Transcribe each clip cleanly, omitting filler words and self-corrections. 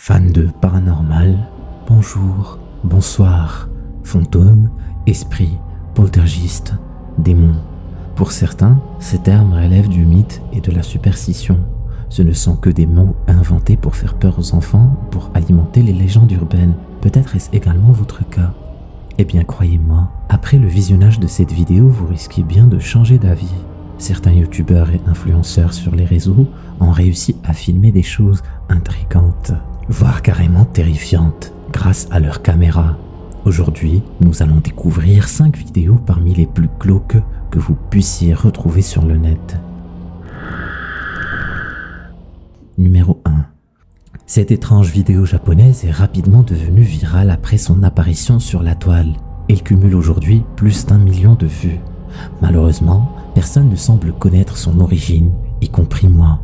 Fans de paranormal, bonjour, bonsoir, fantômes, esprits, poltergeist, démons. Pour certains, ces termes relèvent du mythe et de la superstition. Ce ne sont que des mots inventés pour faire peur aux enfants ou pour alimenter les légendes urbaines. Peut-être est-ce également votre cas. Eh bien croyez-moi, après le visionnage de cette vidéo, vous risquez bien de changer d'avis. Certains youtubeurs et influenceurs sur les réseaux ont réussi à filmer des choses intrigantes, voire carrément terrifiantes, grâce à leur caméra. Aujourd'hui, nous allons découvrir 5 vidéos parmi les plus glauques que vous puissiez retrouver sur le net. Numéro 1. Cette étrange vidéo japonaise est rapidement devenue virale après son apparition sur la toile. Elle cumule aujourd'hui plus d'1 million de vues. Malheureusement, personne ne semble connaître son origine, y compris moi.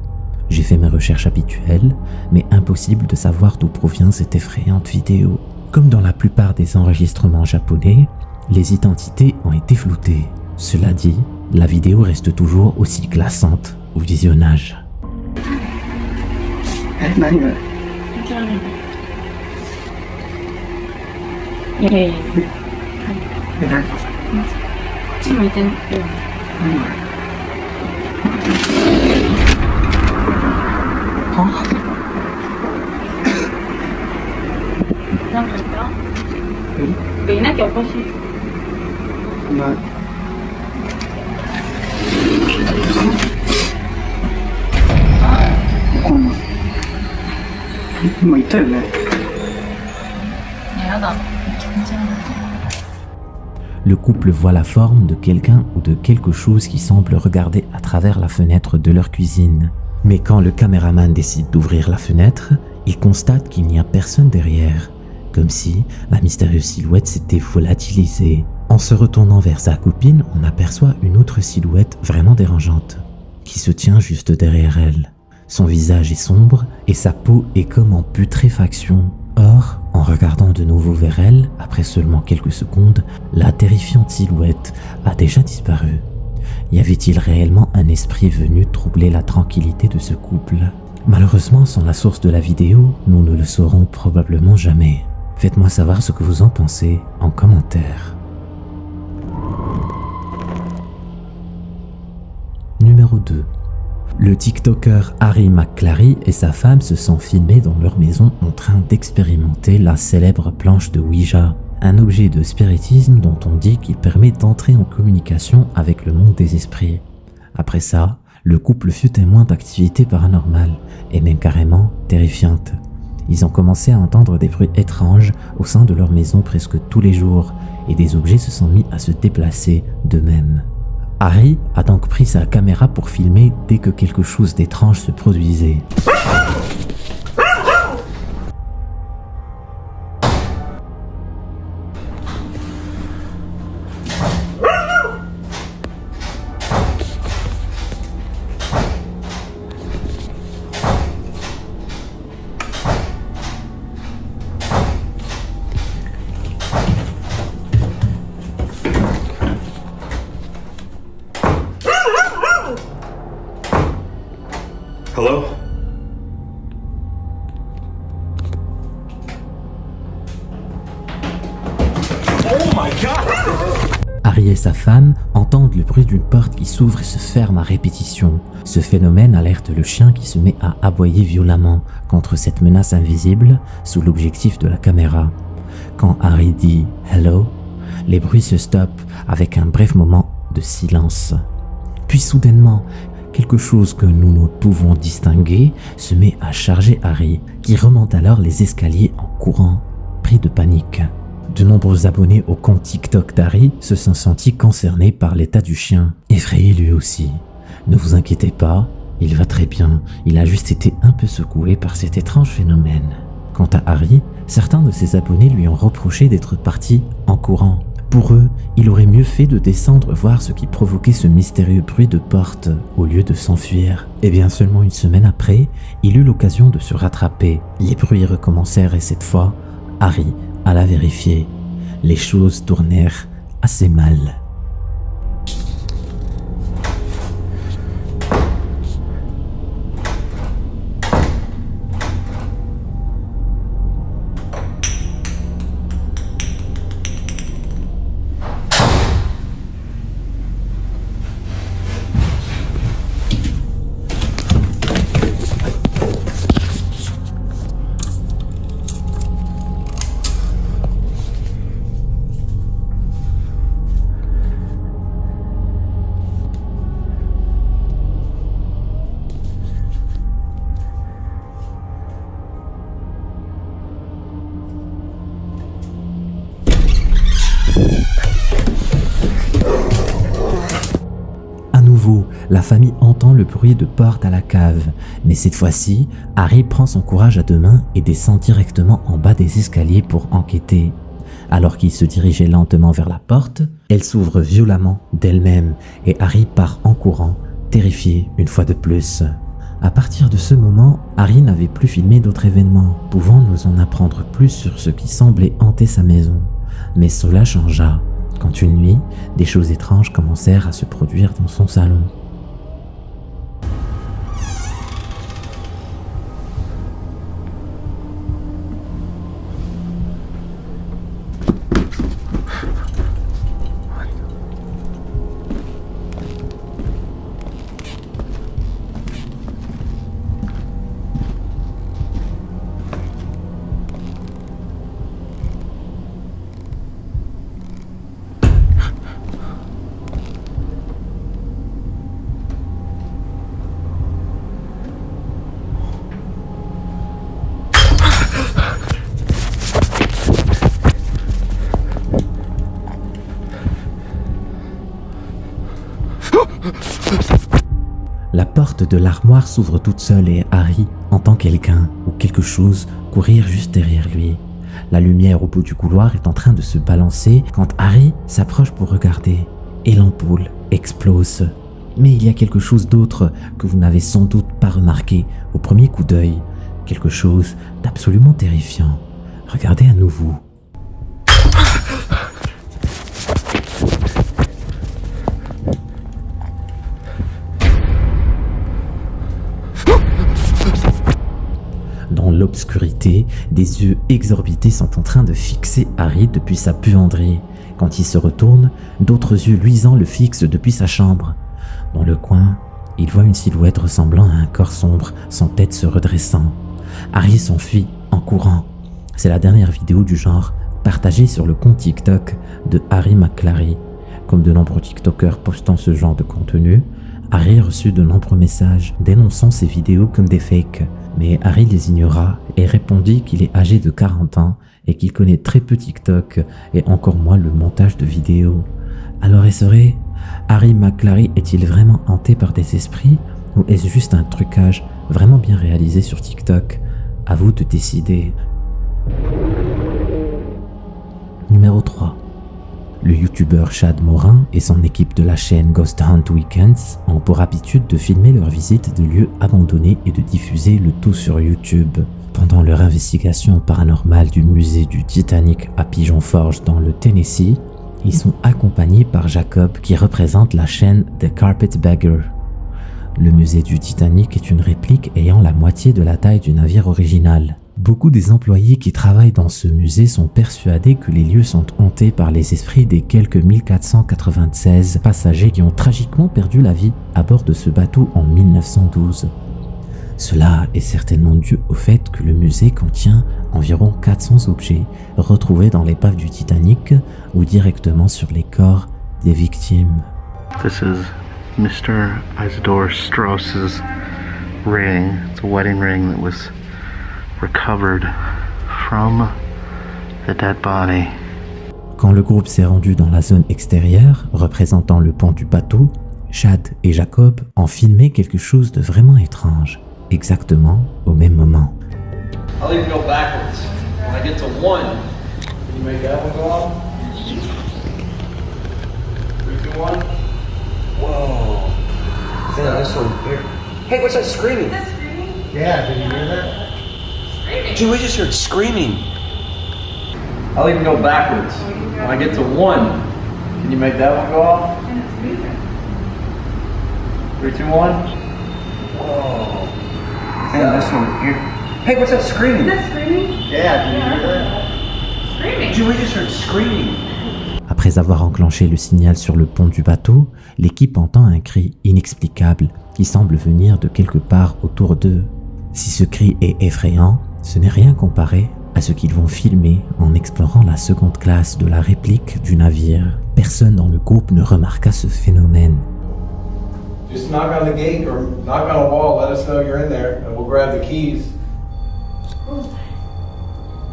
J'ai fait mes recherches habituelles, mais impossible de savoir d'où provient cette effrayante vidéo. Comme dans la plupart des enregistrements japonais, les identités ont été floutées. Cela dit, la vidéo reste toujours aussi glaçante au visionnage. Le couple voit la forme de quelqu'un ou de quelque chose qui semble regarder à travers la fenêtre de leur cuisine. Mais quand le caméraman décide d'ouvrir la fenêtre, il constate qu'il n'y a personne derrière, comme si la mystérieuse silhouette s'était volatilisée. En se retournant vers sa copine, on aperçoit une autre silhouette vraiment dérangeante, qui se tient juste derrière elle. Son visage est sombre et sa peau est comme en putréfaction. Or, en regardant de nouveau vers elle, après seulement quelques secondes, la terrifiante silhouette a déjà disparu. Y avait-il réellement un esprit venu troubler la tranquillité de ce couple? Malheureusement, sans la source de la vidéo, nous ne le saurons probablement jamais. Faites-moi savoir ce que vous en pensez en commentaire. Numéro 2. Le TikToker Harry McClary et sa femme se sont filmés dans leur maison en train d'expérimenter la célèbre planche de Ouija, un objet de spiritisme dont on dit qu'il permet d'entrer en communication avec le monde des esprits. Après ça, le couple fut témoin d'activités paranormales et même carrément terrifiantes. Ils ont commencé à entendre des bruits étranges au sein de leur maison presque tous les jours et des objets se sont mis à se déplacer d'eux-mêmes. Harry a donc pris sa caméra pour filmer dès que quelque chose d'étrange se produisait. Hello? Oh my God! Harry et sa femme entendent le bruit d'une porte qui s'ouvre et se ferme à répétition. Ce phénomène alerte le chien qui se met à aboyer violemment contre cette menace invisible sous l'objectif de la caméra. Quand Harry dit « Hello », les bruits se stoppent avec un bref moment de silence. Puis soudainement, quelque chose que nous ne pouvons distinguer se met à charger Harry, qui remonte alors les escaliers en courant, pris de panique. De nombreux abonnés au compte TikTok d'Harry se sont sentis concernés par l'état du chien, effrayé lui aussi. Ne vous inquiétez pas, il va très bien, il a juste été un peu secoué par cet étrange phénomène. Quant à Harry, certains de ses abonnés lui ont reproché d'être parti en courant. Pour eux, il aurait mieux fait de descendre voir ce qui provoquait ce mystérieux bruit de porte au lieu de s'enfuir. Et bien seulement une semaine après, il eut l'occasion de se rattraper. Les bruits recommencèrent et cette fois, Harry alla vérifier. Les choses tournèrent assez mal. la famille entend le bruit de porte à la cave, mais cette fois-ci, Harry prend son courage à deux mains et descend directement en bas des escaliers pour enquêter. Alors qu'il se dirigeait lentement vers la porte, elle s'ouvre violemment d'elle-même et Harry part en courant, terrifié une fois de plus. À partir de ce moment, Harry n'avait plus filmé d'autres événements, pouvant nous en apprendre plus sur ce qui semblait hanter sa maison. Mais cela changea, quand une nuit, des choses étranges commencèrent à se produire dans son salon. La porte de l'armoire s'ouvre toute seule et Harry entend quelqu'un ou quelque chose courir juste derrière lui. La lumière au bout du couloir est en train de se balancer quand Harry s'approche pour regarder et l'ampoule explose. Mais il y a quelque chose d'autre que vous n'avez sans doute pas remarqué au premier coup d'œil, quelque chose d'absolument terrifiant. Regardez à nouveau. Dans l'obscurité, des yeux exorbités sont en train de fixer Harry depuis sa buanderie. Quand il se retourne, d'autres yeux luisants le fixent depuis sa chambre. Dans le coin, il voit une silhouette ressemblant à un corps sombre, son tête se redressant. Harry s'enfuit en courant. C'est la dernière vidéo du genre partagée sur le compte TikTok de Harry McClary. Comme de nombreux TikTokers postant ce genre de contenu, Harry reçut de nombreux messages dénonçant ces vidéos comme des fakes. Mais Harry les ignora et répondit qu'il est âgé de 40 ans et qu'il connaît très peu TikTok et encore moins le montage de vidéos. Alors est-ce vrai? Harry McClary est-il vraiment hanté par des esprits ou est-ce juste un trucage vraiment bien réalisé sur TikTok? À vous de décider. Numéro 3. Le youtubeur Chad Morin et son équipe de la chaîne Ghost Hunt Weekends ont pour habitude de filmer leurs visites de lieux abandonnés et de diffuser le tout sur YouTube. Pendant leur investigation paranormale du musée du Titanic à Pigeon Forge dans le Tennessee, ils sont accompagnés par Jacob qui représente la chaîne The Carpetbagger. Le musée du Titanic est une réplique ayant la moitié de la taille du navire original. Beaucoup des employés qui travaillent dans ce musée sont persuadés que les lieux sont hantés par les esprits des quelques 1496 passagers qui ont tragiquement perdu la vie à bord de ce bateau en 1912. Cela est certainement dû au fait que le musée contient environ 400 objets retrouvés dans l'épave du Titanic ou directement sur les corps des victimes. This is Mr. Isidore Strauss's ring. It's a wedding ring that was recovered from the dead body. Quand le groupe s'est rendu dans la zone extérieure, représentant le pont du bateau, Chad et Jacob ont filmé quelque chose de vraiment étrange, exactement au même moment. I'll even go backwards. When I get to 1, can you make that one go off? 3, 2, 1. Whoa. Yeah, this one here. Hey, what's that screaming? Is that screaming? Yeah, did you hear that? Screaming. Dude, we just heard screaming. I'll even go backwards. When I get to 1, can you make that one go off? 3, 2, 1. Whoa. Yeah, this one here. Hey, what's that screaming? Is that screaming? Yeah, did you hear that? Screaming. Dude, we just heard screaming. Après avoir enclenché le signal sur le pont du bateau, l'équipe entend un cri inexplicable qui semble venir de quelque part autour d'eux. Si ce cri est effrayant, ce n'est rien comparé à ce qu'ils vont filmer en explorant la seconde classe de la réplique du navire. Personne dans le groupe ne remarqua ce phénomène. Just knock on the gate or knock on a wall, let us know you're in there, and we'll grab the keys.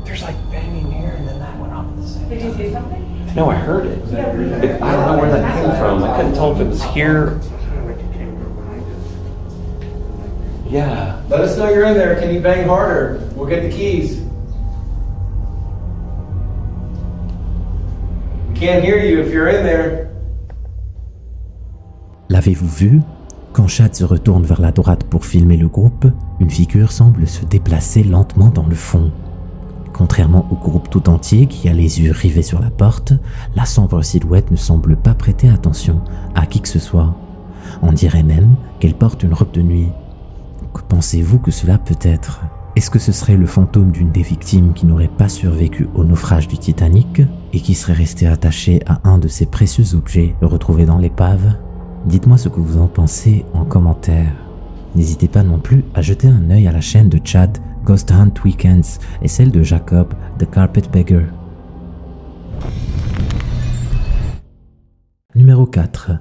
There's like banging here and then that went off at the same Did you see something? No, I heard it. I don't know where that came from. I couldn't tell if it was here Yeah. Let us know you're in there. Can you bang harder? We'll get the keys. We can't hear you if you're in there. L'avez-vous vu? Quand Chad se retourne vers la droite pour filmer le groupe, une figure semble se déplacer lentement dans le fond. Contrairement au groupe tout entier qui a les yeux rivés sur la porte, la sombre silhouette ne semble pas prêter attention à qui que ce soit. On dirait même qu'elle porte une robe de nuit. Que pensez-vous que cela peut être? Est-ce que ce serait le fantôme d'une des victimes qui n'aurait pas survécu au naufrage du Titanic et qui serait resté attaché à un de ces précieux objets retrouvés dans l'épave? Dites-moi ce que vous en pensez en commentaire. N'hésitez pas non plus à jeter un œil à la chaîne de Chad Ghost Hunt Weekends et celle de Jacob The Carpetbagger. Numéro 4.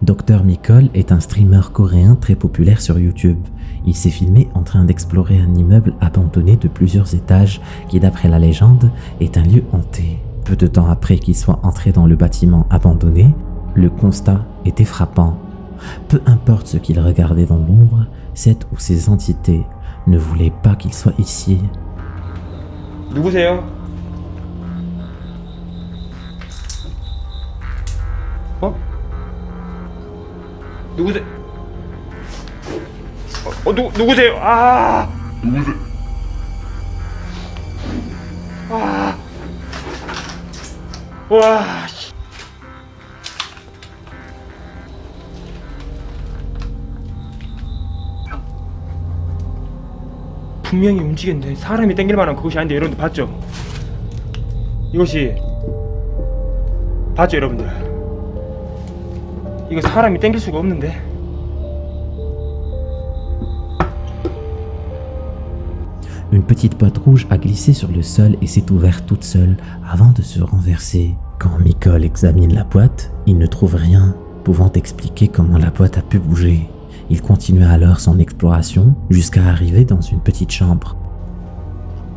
Dr Mikol est un streamer coréen très populaire sur YouTube. Il s'est filmé en train d'explorer un immeuble abandonné de plusieurs étages qui, d'après la légende, est un lieu hanté. Peu de temps après qu'il soit entré dans le bâtiment abandonné, le constat était frappant. Peu importe ce qu'il regardait dans l'ombre, cette ou ces entités ne voulaient pas qu'il soit ici. 누구세요? 어? 누구세요? 누구세요? 아! 누구세요? 아! 와! 분명히 움직였는데 사람이 땡길 만한 그것이 아닌데 여러분들 봤죠? 이것이 봤죠 여러분들? 이거 사람이 땡길 수가 없는데. Une petite boîte rouge a glissé sur le sol et s'est ouverte toute seule avant de se renverser. Quand Mikol examine la boîte, il ne trouve rien, pouvant expliquer comment la boîte a pu bouger. Il continue alors son exploration jusqu'à arriver dans une petite chambre.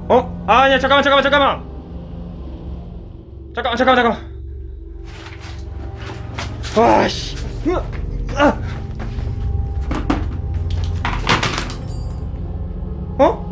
어? 아니야 잠깐만. 와씨. 어? 어?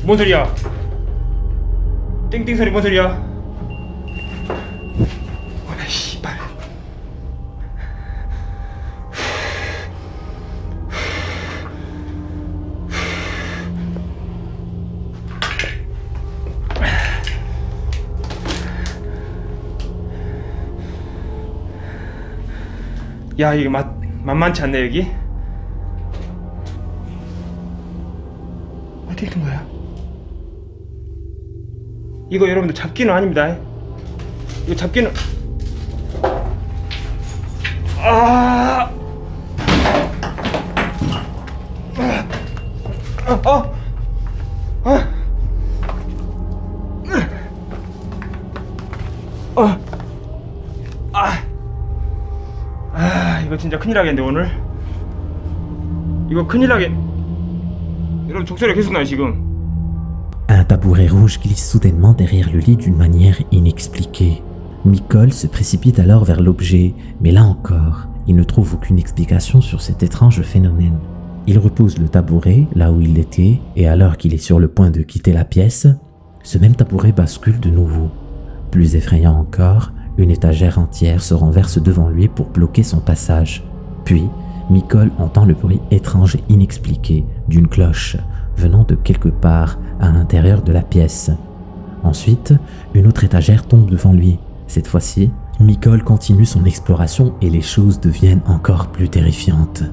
뭔 소리야? 띵띵 소리 뭔 소리야? 아 씨발. 야 이게 만만치 않네 여기. 어디 있는 거야? 이거 여러분들 잡기는 아닙니다. 이거 잡기는 이거 진짜 큰일 나겠는데 오늘. 이거 큰일 나게. 여러분 족소리가 계속 나요 지금. Un tabouret rouge glisse soudainement derrière le lit d'une manière inexpliquée. Mikol se précipite alors vers l'objet, mais là encore, il ne trouve aucune explication sur cet étrange phénomène. Il repose le tabouret là où il était, et alors qu'il est sur le point de quitter la pièce, ce même tabouret bascule de nouveau. Plus effrayant encore, une étagère entière se renverse devant lui pour bloquer son passage. Puis, Mikol entend le bruit étrange et inexpliqué d'une cloche venant de quelque part à l'intérieur de la pièce. Ensuite, une autre étagère tombe devant lui. Cette fois-ci, Mikol continue son exploration et les choses deviennent encore plus terrifiantes.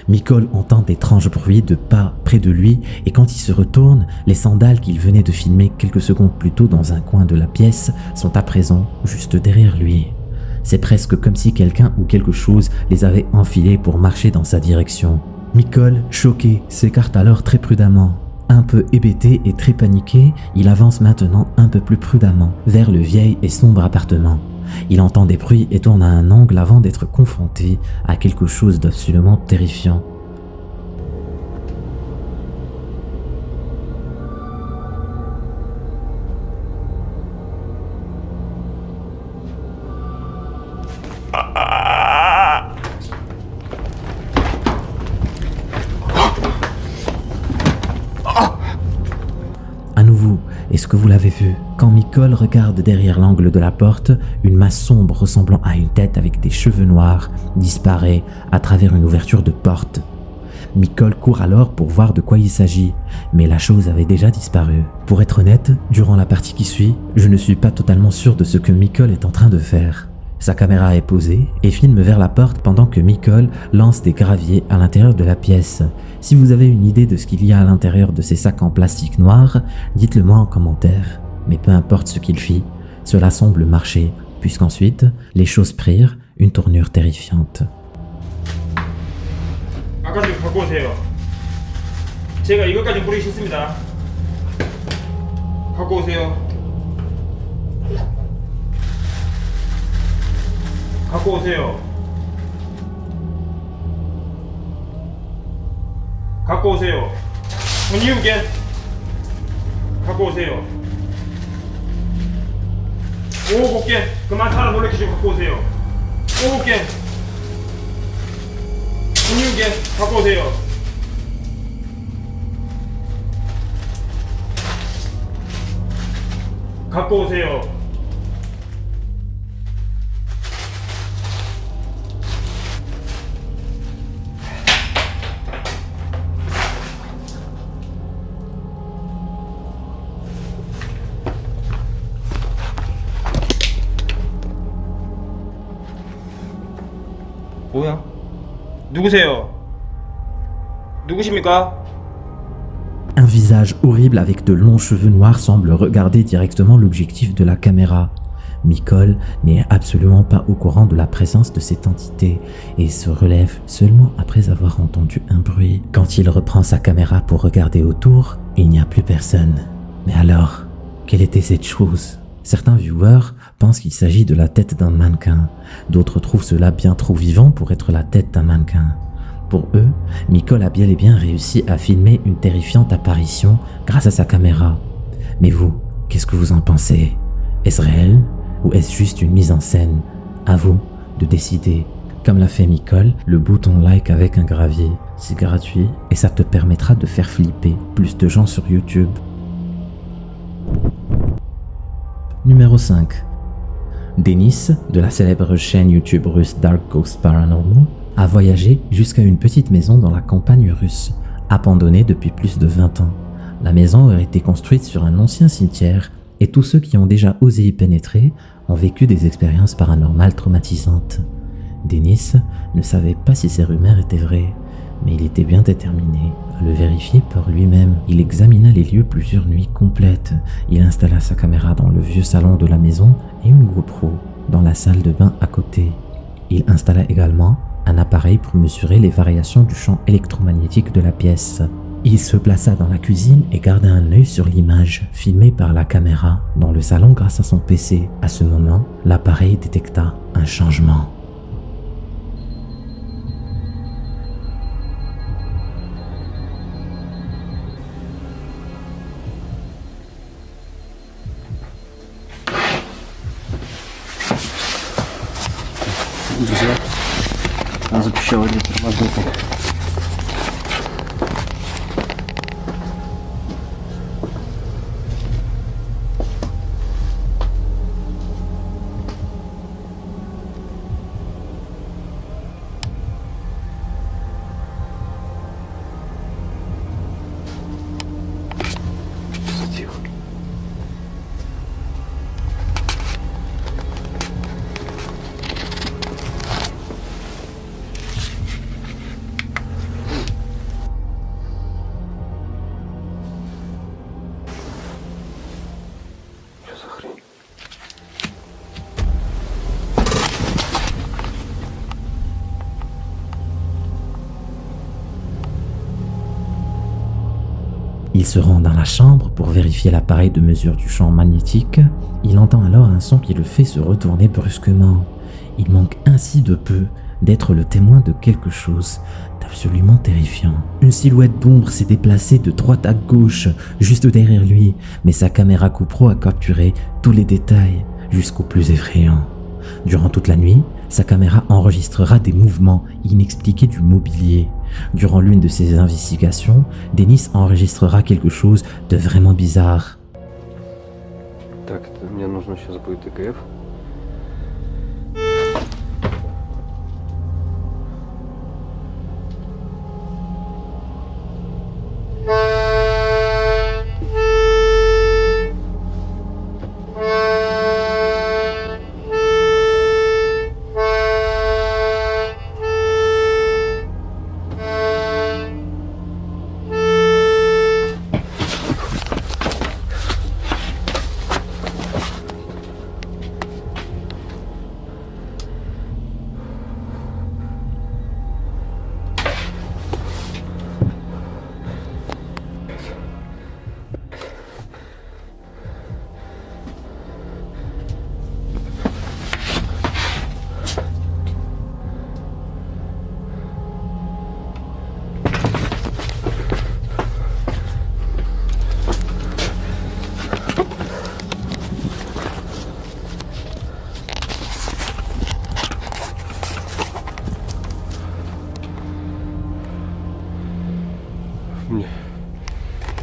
Michael entend d'étranges bruits de pas près de lui et quand il se retourne, les sandales qu'il venait de filmer quelques secondes plus tôt dans un coin de la pièce sont à présent juste derrière lui. C'est presque comme si quelqu'un ou quelque chose les avait enfilés pour marcher dans sa direction. Michael, choqué, s'écarte alors très prudemment. Un peu hébété et très paniqué, il avance maintenant un peu plus prudemment vers le vieil et sombre appartement. Il entend des bruits et tourne à un angle avant d'être confronté à quelque chose d'absolument terrifiant. À nouveau, est-ce que vous l'avez vu? Quand Michael regarde derrière l'angle de la porte, une masse sombre ressemblant à une tête avec des cheveux noirs disparaît à travers une ouverture de porte. Michael court alors pour voir de quoi il s'agit, mais la chose avait déjà disparu. Pour être honnête, durant la partie qui suit, je ne suis pas totalement sûr de ce que Michael est en train de faire. Sa caméra est posée et filme vers la porte pendant que Michael lance des graviers à l'intérieur de la pièce. Si vous avez une idée de ce qu'il y a à l'intérieur de ces sacs en plastique noir, dites-le moi en commentaire. Mais peu importe ce qu'il fit, cela semble marcher, puisqu'ensuite, les choses prirent une tournure terrifiante. 아까 좀 갖고 오세요. 제가 이것까지 뿌리기 싫습니다. 갖고 오세요. 갖고 오세요. 갖고 오세요. When you get 갖고 오세요. 5개 그만 사람 놀래키시고 갖고 오세요. 5개 When you get 갖고 오세요. 갖고 오세요. 뭐야? 누구세요? 누구십니까? Un visage horrible avec de longs cheveux noirs semble regarder directement l'objectif de la caméra. Michael n'est absolument pas au courant de la présence de cette entité et se relève seulement après avoir entendu un bruit. Quand il reprend sa caméra pour regarder autour, il n'y a plus personne. Mais alors, quelle était cette chose? Certains viewers pensent qu'il s'agit de la tête d'un mannequin. D'autres trouvent cela bien trop vivant pour être la tête d'un mannequin. Pour eux, Michael a bien et bien réussi à filmer une terrifiante apparition grâce à sa caméra. Mais vous, qu'est-ce que vous en pensez? Est-ce réel ou est-ce juste une mise en scène? À vous de décider. Comme l'a fait Michael, le bouton like avec un gravier, c'est gratuit et ça te permettra de faire flipper plus de gens sur YouTube. Numéro 5. Denis, de la célèbre chaîne YouTube russe Dark Ghost Paranormal, a voyagé jusqu'à une petite maison dans la campagne russe, abandonnée depuis plus de 20 ans. La maison aurait été construite sur un ancien cimetière et tous ceux qui ont déjà osé y pénétrer ont vécu des expériences paranormales traumatisantes. Denis ne savait pas si ces rumeurs étaient vraies, mais il était bien déterminé à le vérifier par lui-même. Il examina les lieux plusieurs nuits complètes. Il installa sa caméra dans le vieux salon de la maison et une GoPro dans la salle de bain à côté. Il installa également un appareil pour mesurer les variations du champ électromagnétique de la pièce. Il se plaça dans la cuisine et garda un œil sur l'image filmée par la caméra dans le salon grâce à son PC. À ce moment, l'appareil détecta un changement. Друзья, он запищал воздухом. Il se rend dans la chambre pour vérifier l'appareil de mesure du champ magnétique. Il entend alors un son qui le fait se retourner brusquement. Il manque ainsi de peu d'être le témoin de quelque chose d'absolument terrifiant. Une silhouette d'ombre s'est déplacée de droite à gauche, juste derrière lui, mais sa caméra GoPro a capturé tous les détails jusqu'au plus effrayant. Durant toute la nuit, sa caméra enregistrera des mouvements inexpliqués du mobilier. Durant l'une de ses investigations, Денис enregistrera quelque chose de vraiment bizarre. Так, мне нужно сейчас будет ЭКФ.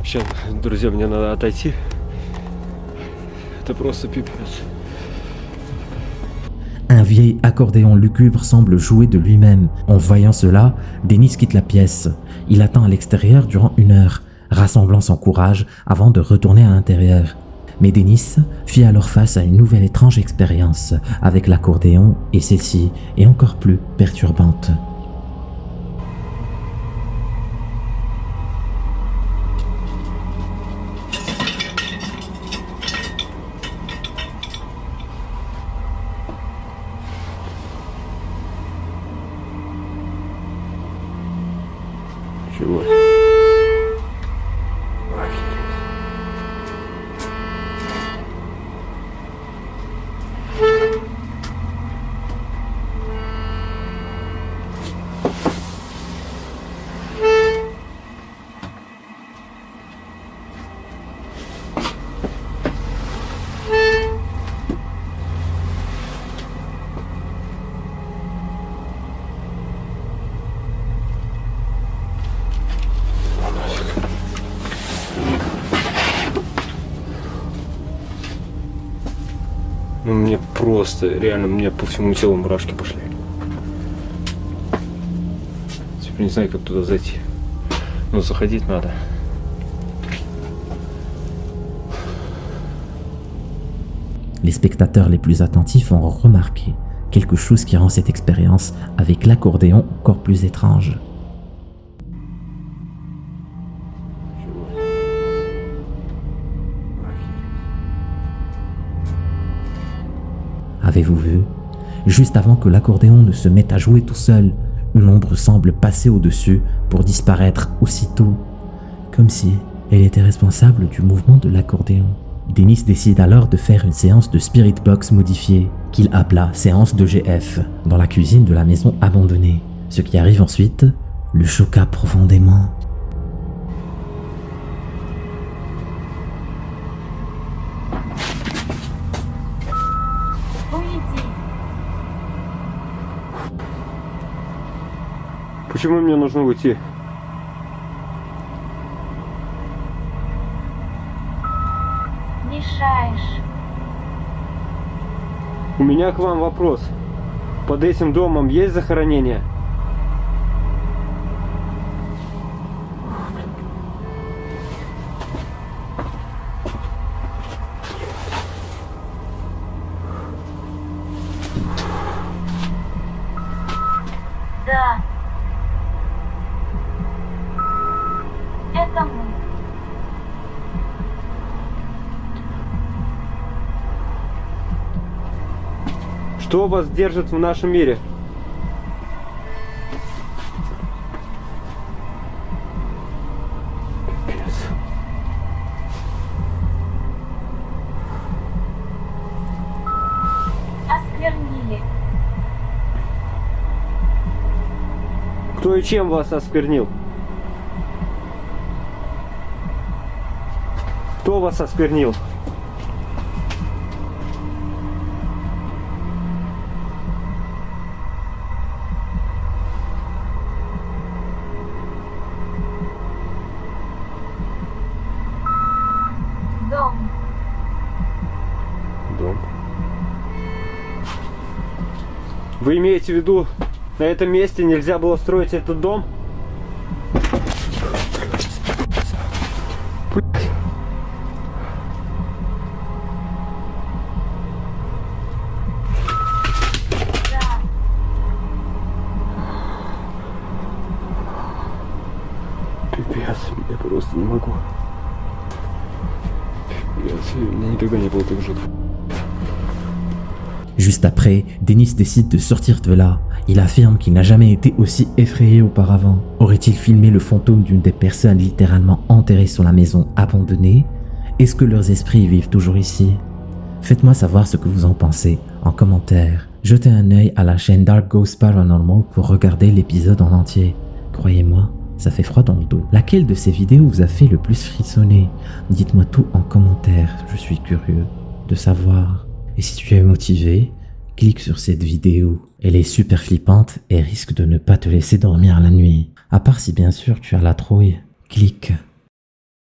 Сейчас, друзья, мне надо отойти. Это просто пипец. Un vieil accordéon lugubre semble jouer de lui-même. En voyant cela, Денис quitte la pièce. Il attend à l'extérieur durant 1 heure, rassemblant son courage avant de retourner à l'intérieur. Mais Денис fit alors face à une nouvelle étrange expérience avec l'accordéon et celle-ci est encore plus perturbante. Чего? Ну мне просто, реально, мне по всему телу мурашки пошли. Теперь не знаю, как туда зайти. Но заходить надо. Les spectateurs les plus attentifs ont remarqué quelque chose qui rend cette expérience avec l'accordéon encore plus étrange. Avez-vous vu? Juste avant que l'accordéon ne se mette à jouer tout seul, une ombre semble passer au-dessus pour disparaître aussitôt, comme si elle était responsable du mouvement de l'accordéon. Денис décide alors de faire une séance de Spirit Box modifiée, qu'il appela séance d'EGF, dans la cuisine de la maison abandonnée. Ce qui arrive ensuite le choqua profondément. Почему мне нужно уйти? Мешаешь. У меня к вам вопрос. Под этим домом есть захоронение? Да. Это мы. Что вас держит в нашем мире? Пипец. Кто и чем вас осквернил? Кто вас осквернил? Дом. Дом. Вы имеете в виду, на этом месте нельзя было строить этот дом? Пипец, я просто не могу. Пипец, мне никогда не было так жутко. Juste après, Dennis décide de sortir de là. Il affirme qu'il n'a jamais été aussi effrayé auparavant. Aurait-il filmé le fantôme d'une des personnes littéralement enterrées sur la maison abandonnée? Est-ce que leurs esprits vivent toujours ici? Faites-moi savoir ce que vous en pensez en commentaire. Jetez un œil à la chaîne Dark Ghost Paranormal pour regarder l'épisode en entier. Croyez-moi, ça fait froid dans le dos. Laquelle de ces vidéos vous a fait le plus frissonner? Dites-moi tout en commentaire, je suis curieux de savoir. Et si tu es motivé, clique sur cette vidéo. Elle est super flippante et risque de ne pas te laisser dormir la nuit. À part si bien sûr tu as la trouille, clique.